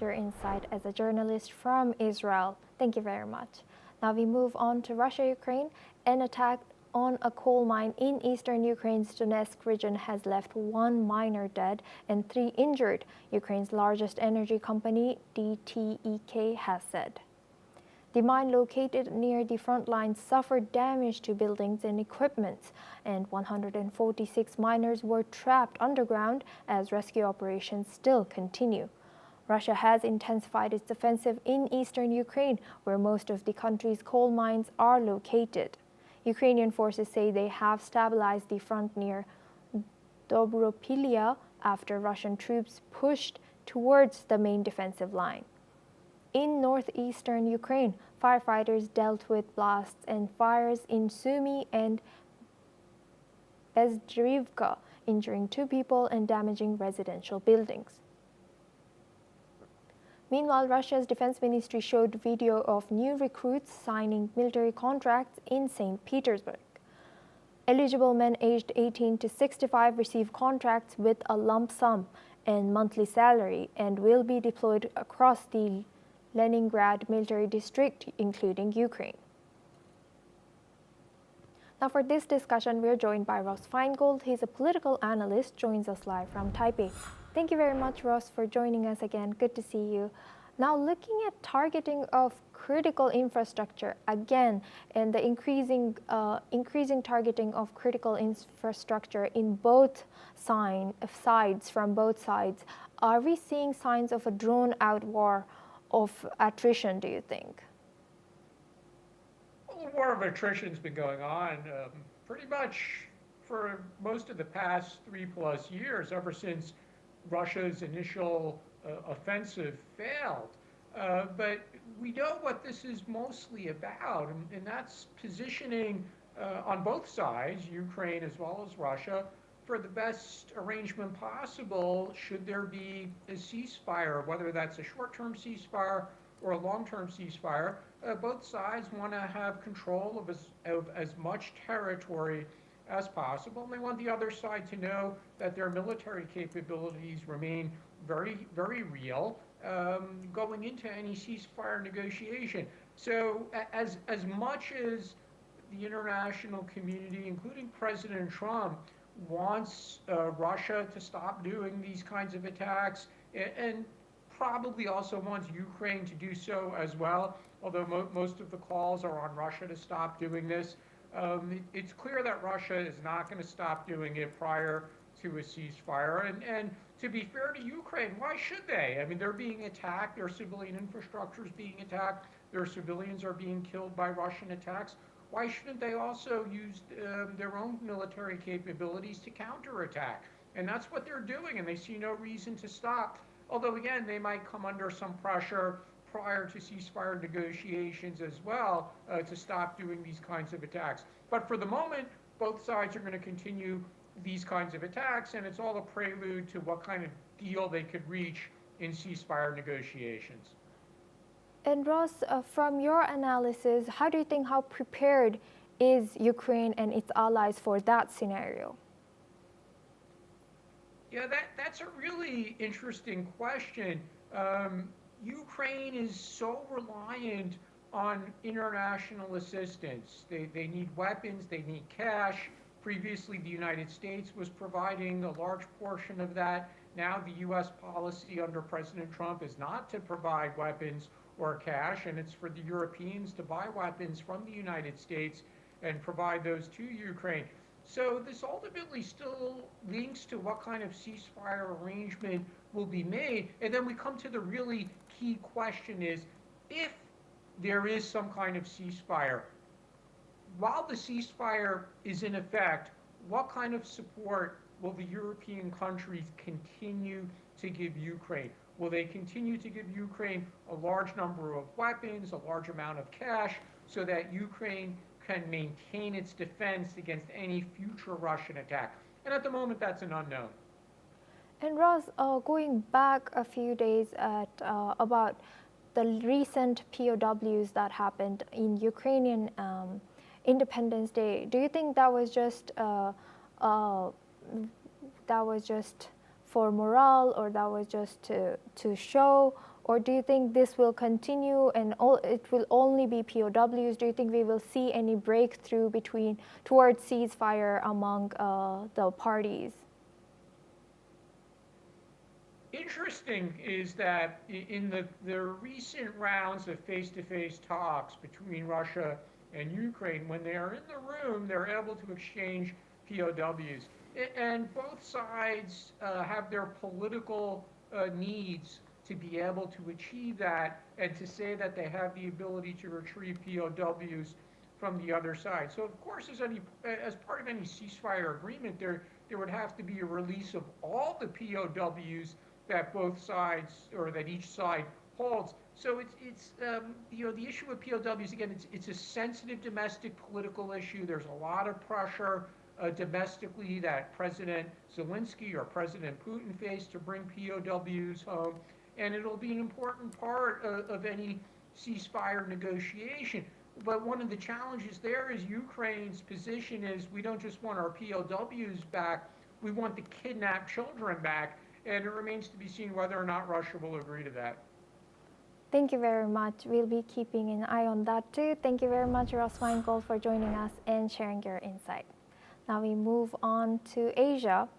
your insight as a journalist from Israel. Thank you very much. Now we move on to Russia-Ukraine. An attack on a coal mine in eastern Ukraine's Donetsk region has left 1 miner dead and 3 injured, Ukraine's largest energy company, DTEK, has said. The mine located near the front lines suffered damage to buildings and equipment, and 146 miners were trapped underground as rescue operations still continue. Russia has intensified its offensive in eastern Ukraine, where most of the country's coal mines are located. Ukrainian forces say they have stabilized the front near Dobropilya after Russian troops pushed towards the main defensive line. In northeastern Ukraine, firefighters dealt with blasts and fires in Sumy and Bezdrivka, injuring 2 people and damaging residential buildings. Meanwhile, Russia's defense ministry showed video of new recruits signing military contracts in St. Petersburg. Eligible men aged 18 to 65 receive contracts with a lump sum and monthly salary and will be deployed across the Leningrad military district, including Ukraine. Now for this discussion, we're joined by Ross Feingold. He's a political analyst, joins us live from Taipei. Thank you very much, Ross, for joining us again. Good to see you. Now, looking at targeting of critical infrastructure again, and the increasing targeting of critical infrastructure in both sides, from both sides, are we seeing signs of a drawn-out war of attrition, do you think? Well, the war of attrition has been going on pretty much for most of the past 3+ years, ever since Russia's initial offensive failed. But we know what this is mostly about, and that's positioning on both sides, Ukraine as well as Russia, for the best arrangement possible should there be a ceasefire, whether that's a short-term ceasefire or a long-term ceasefire. Both sides want to have control of as much territory as possible, and they want the other side to know that their military capabilities remain very, very real going into any ceasefire negotiation. So as much as the international community, including President Trump, wants Russia to stop doing these kinds of attacks, and probably also wants Ukraine to do so as well, although most of the calls are on Russia to stop doing this. It's clear that Russia is not going to stop doing it prior to a ceasefire. And to be fair to Ukraine, why should they? I mean, they're being attacked. Their civilian infrastructure is being attacked. Their civilians are being killed by Russian attacks. Why shouldn't they also use their own military capabilities to counterattack? And that's what they're doing, and they see no reason to stop. Although, again, they might come under some pressure prior to ceasefire negotiations as well to stop doing these kinds of attacks. But for the moment, both sides are going to continue these kinds of attacks, and it's all a prelude to what kind of deal they could reach in ceasefire negotiations. And Ross, from your analysis, how do you think how prepared is Ukraine and its allies for that scenario? Yeah, that's a really interesting question. Ukraine is so reliant on international assistance. They need weapons, they need cash. Previously, the United States was providing a large portion of that. Now the U.S. policy under President Trump is not to provide weapons or cash, and it's for the Europeans to buy weapons from the United States and provide those to Ukraine. So this ultimately still links to what kind of ceasefire arrangement will be made. And then we come to the really key question is, if there is some kind of ceasefire, while the ceasefire is in effect, what kind of support will the European countries continue to give Ukraine? Will they continue to give Ukraine a large number of weapons, a large amount of cash, so that Ukraine can maintain its defense against any future Russian attack? And at the moment, that's an unknown. And Ross, going back a few days at about the recent POWs that happened in Ukrainian Independence Day, do you think that was just for morale, or that was just to show, Or do you think this will continue and it will only be POWs? Do you think we will see any breakthrough towards ceasefire among the parties? Interesting is that in the recent rounds of face-to-face talks between Russia and Ukraine, when they are in the room, they're able to exchange POWs. And both sides have their political needs to be able to achieve that and to say that they have the ability to retrieve POWs from the other side. So of course, as part of any ceasefire agreement, there would have to be a release of all the POWs that both sides or that each side holds. So it's the issue with POWs, again, it's a sensitive domestic political issue. There's a lot of pressure domestically that President Zelensky or President Putin face to bring POWs home, and it'll be an important part of any ceasefire negotiation. But one of the challenges there is Ukraine's position is we don't just want our POWs back, we want the kidnapped children back, and it remains to be seen whether or not Russia will agree to that. Thank you very much. We'll be keeping an eye on that too. Thank you very much, Ross Feingold, for joining us and sharing your insight. Now we move on to Asia.